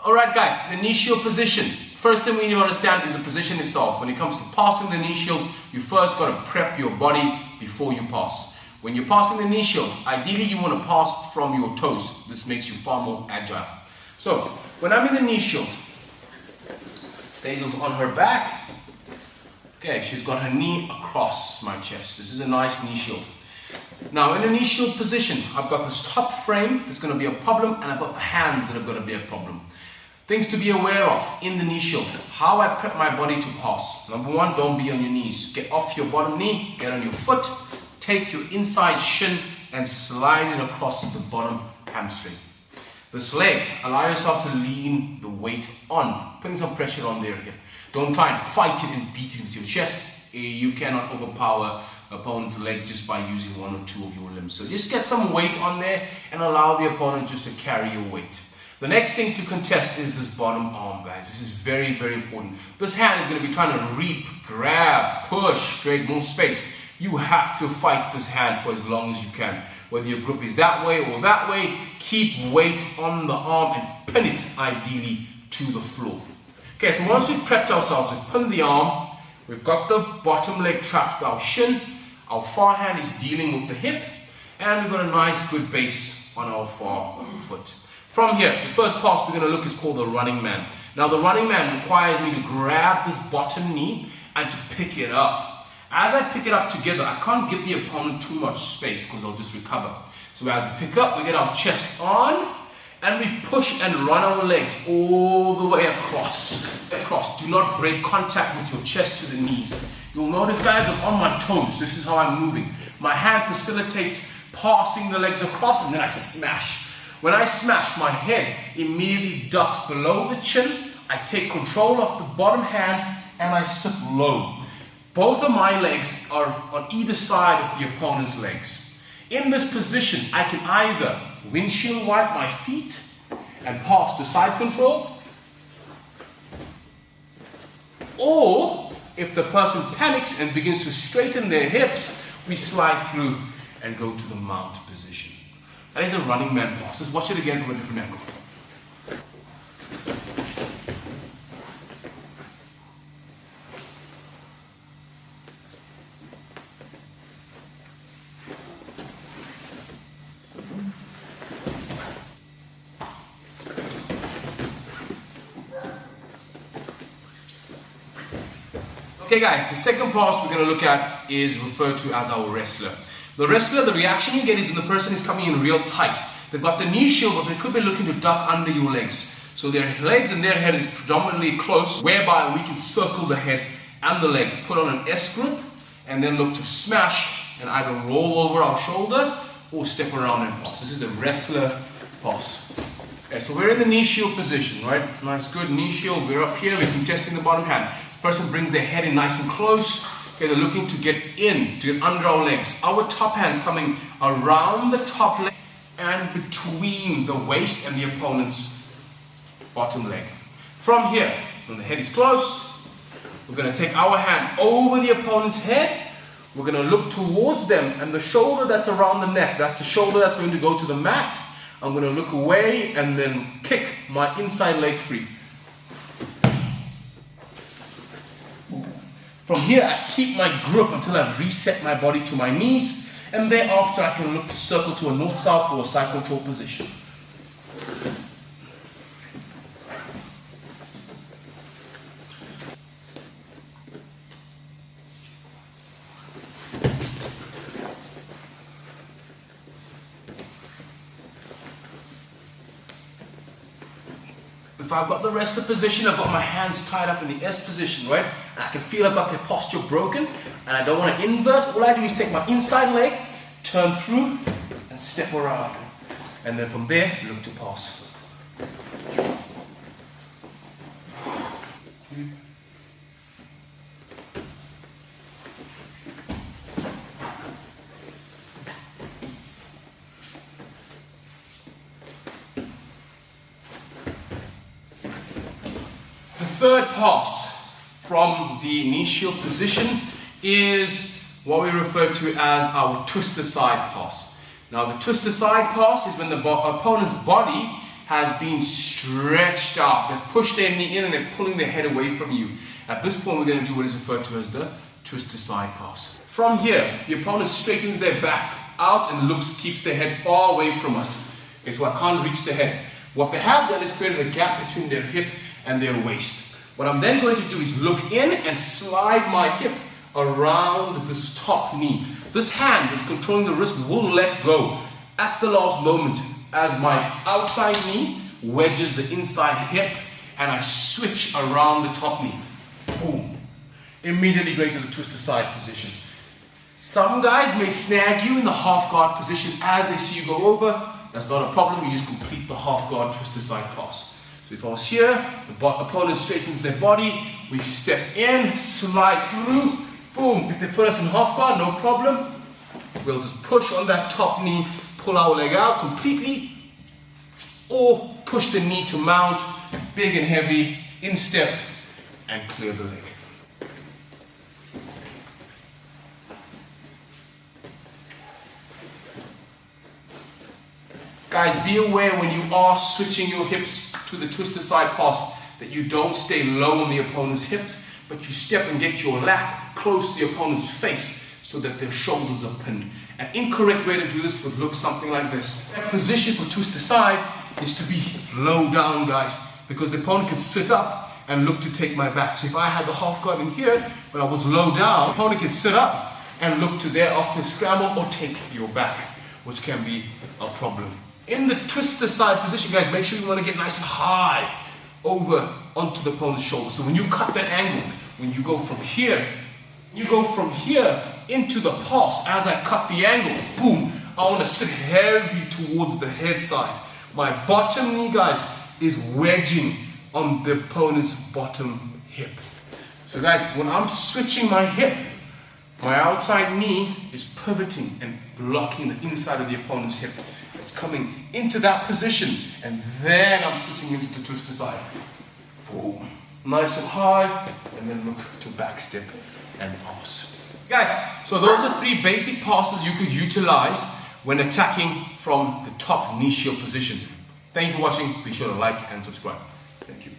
Alright guys, the knee shield position. First thing we need to understand is the position itself. When it comes to passing the knee shield, you first got to prep your body before you pass. When you're passing the knee shield, ideally you want to pass from your toes. This makes you far more agile. So, when I'm in the knee shield, Saizel's on her back. Okay, she's got her knee across my chest. This is a nice knee shield. Now in the knee shield position, I've got this top frame that's going to be a problem, and I've got the hands that are going to be a problem. Things to be aware of in the knee shield. How I prep my body to pass. Number one, don't be on your knees. Get off your bottom knee, get on your foot, take your inside shin and slide it across the bottom hamstring. This leg, allow yourself to lean the weight on, putting some pressure on their hip. Don't try and fight it and beat it with your chest. You cannot overpower opponent's leg just by using one or two of your limbs. So just get some weight on there and allow the opponent just to carry your weight. The next thing to contest is this bottom arm, guys. This is very, very important. This hand is going to be trying to reap, grab, push, create more space. You have to fight this hand for as long as you can. Whether your grip is that way or that way, keep weight on the arm and pin it ideally to the floor. Okay, so once we've prepped ourselves, we've pinned the arm, we've got the bottom leg trapped with our shin, our far hand is dealing with the hip, and we've got a nice good base on our far foot. From here, the first pass we're going to look is called the running man. Now the running man requires me to grab this bottom knee and to pick it up. As I pick it up together, I can't give the opponent too much space because they'll just recover. So as we pick up, we get our chest on and we push and run our legs all the way across. Do not break contact with your chest to the knees. You'll notice, guys, I'm on my toes. This is how I'm moving. My hand facilitates passing the legs across and then I smash. When I smash, my head immediately ducks below the chin. I take control of the bottom hand and I sit low. Both of my legs are on either side of the opponent's legs. In this position, I can either windshield wipe my feet and pass to side control, or if the person panics and begins to straighten their hips, we slide through and go to the mount position. That is a running man pass. Let's watch it again from a different angle. Okay guys, the second pass we're going to look at is referred to as our wrestler. The wrestler, the reaction you get is when the person is coming in real tight. They've got the knee shield, but they could be looking to duck under your legs. So their legs and their head is predominantly close, whereby we can circle the head and the leg, put on an S grip, and then look to smash and either roll over our shoulder or step around and pass. This is the wrestler pass. Okay, so we're in the knee shield position, right? Nice, good knee shield. We're up here, we're contesting the bottom hand. Person brings their head in nice and close. Okay, they're looking to get in, to get under our legs. Our top hand's coming around the top leg and between the waist and the opponent's bottom leg. From here, when the head is close, we're going to take our hand over the opponent's head. We're going to look towards them, and the shoulder that's around the neck, that's the shoulder that's going to go to the mat. I'm going to look away and then kick my inside leg free. From here, I keep my grip until I've reset my body to my knees, and thereafter I can look to circle to a north-south or a side control position. If I've got the wrestler position, I've got my hands tied up in the S position, right? And I can feel I've got the posture broken, and I don't want to invert. All I do is take my inside leg, turn through, and step around. And then from there, look to pass. The third pass from the knee shield position is what we refer to as our twister side pass. Now the twister side pass is when the opponent's body has been stretched out. They've pushed their knee in and they're pulling their head away from you. At this point, we're going to do what is referred to as the twist to side pass. From here, the opponent straightens their back out and keeps their head far away from us. Okay, so I can't reach the head. What they have done is created a gap between their hip and their waist. What I'm then going to do is look in and slide my hip around this top knee. This hand is controlling the wrist, will let go at the last moment as my outside knee wedges the inside hip and I switch around the top knee. Boom. Immediately going to the twist aside position. Some guys may snag you in the half guard position as they see you go over. That's not a problem, you just complete the half guard twist aside pass. So if I was here, the opponent straightens their body, we step in, slide through, boom. If they put us in half guard, no problem. We'll just push on that top knee, pull our leg out completely, or push the knee to mount, big and heavy, instep, and clear the leg. Guys, be aware when you are switching your hips to the twisted side pass that you don't stay low on the opponent's hips, but you step and get your lat close to the opponent's face so that their shoulders are pinned. An incorrect way to do this would look something like this. That position for twist aside is to be low down, guys, because the opponent can sit up and look to take my back. So if I had the half guard in here, but I was low down, the opponent can sit up and look to thereafter scramble or take your back, which can be a problem. In the twist aside position, guys, make sure you want to get nice and high over onto the opponent's shoulder. So when you cut that angle, when you go from here, into the pass. As I cut the angle, boom, I want to sit heavy towards the head side. My bottom knee, guys, is wedging on the opponent's bottom hip. So guys, when I'm switching my hip, my outside knee is pivoting and blocking the inside of the opponent's hip. It's coming into that position, and then I'm switching into the twist aside. Boom. Nice and high, and then look to back step and pass. Guys, so those are 3 basic passes you could utilize when attacking from the top knee shield position. Thank you for watching. Be sure to like and subscribe. Thank you.